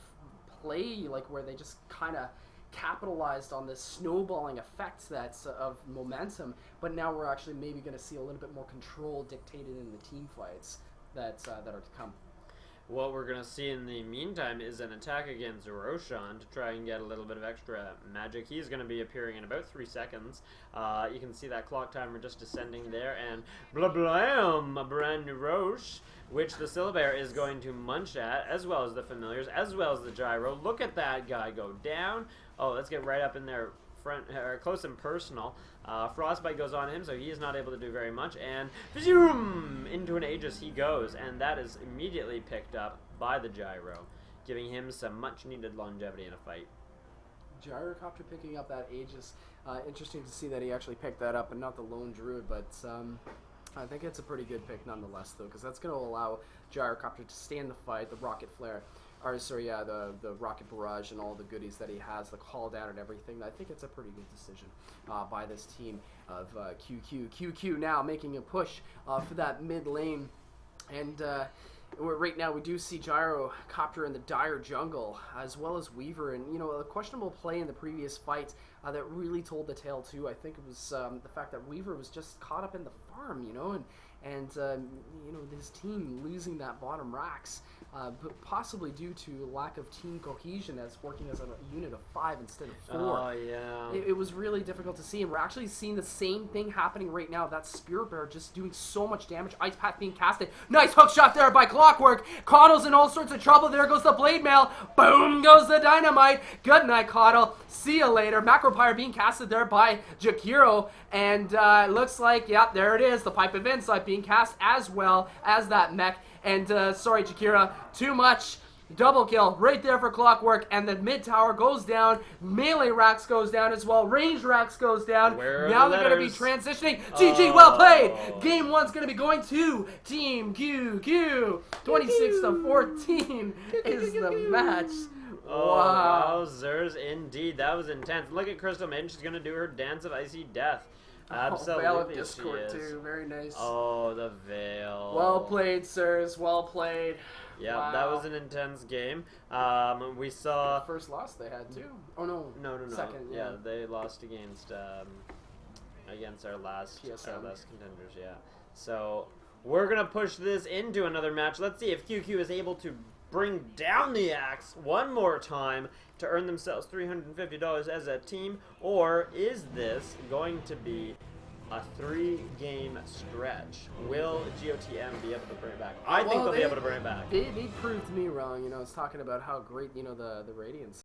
play, like where they just kind of capitalized on this snowballing effect that's of momentum, but now we're actually maybe going to see a little bit more control dictated in the team fights that are to come. What we're going to see in the meantime is an attack against Roshan to try and get a little bit of extra magic. He's going to be appearing in about 3 seconds. You can see that clock timer just descending there, and blah-blam, a brand new Roche, which the Syllabear is going to munch at, as well as the Familiars, as well as the Gyro. Look at that guy go down. Oh, let's get right up in there, close and personal. Frostbite goes on him, so he is not able to do very much, and zoom, into an Aegis he goes, and that is immediately picked up by the Gyro, giving him some much-needed longevity in a fight. Gyrocopter picking up that Aegis. Interesting to see that he actually picked that up and not the Lone Druid, but I think it's a pretty good pick nonetheless, though, because that's going to allow Gyrocopter to stay in the fight, the Rocket Flare, or sorry, yeah, the Rocket Barrage and all the goodies that he has, the call down and everything. I think it's a pretty good decision by this team of QQ now making a push for that mid lane, and right now we do see Gyrocopter in the Dire jungle as well as Weaver, and you know, a questionable play in the previous fight that really told the tale too. I think it was the fact that Weaver was just caught up in the farm, you know, and this team losing that bottom racks, but possibly due to lack of team cohesion as working as a unit of 5 instead of 4. Oh, yeah. It was really difficult to see, and we're actually seeing the same thing happening right now. That Spirit Bear just doing so much damage. Ice Path being casted. Nice hook shot there by Clockwork. Coddle's in all sorts of trouble. There goes the Blade Mail. Boom goes the Dynamite. Good night, Coddle. See you later. Macropyre being casted there by Jakiro, and it looks like, yeah, there it is. The Pipe of Insight being cast as well as that mech. And sorry, Jakira, too much. Double kill right there for Clockwork, and the mid tower goes down. Melee racks goes down as well. Range racks goes down. Now they're going to be transitioning. GG, well played. Game 1's going to be going to Team QQ. 26-14 is the match. Oh, Wow. wowzers, indeed. That was intense. Look at Crystal Maiden. She's going to do her dance of icy death. Veil Absolutely, of she Discord is. too. Very nice. Oh, the Veil. Well played, sirs. Well played. Yeah, Wow. that was an intense game. We saw... First loss they had too. Oh no. No. Second. Yeah, they lost against our last PSM. contenders. Yeah. So we're gonna push this into another match. Let's see if QQ is able to bring down the axe one more time to earn themselves $350 as a team, or is this going to be a 3-game stretch? Will GOTM be able to bring it back? I think they'll be able to bring it back. They proved me wrong. I was talking about how great the Radiance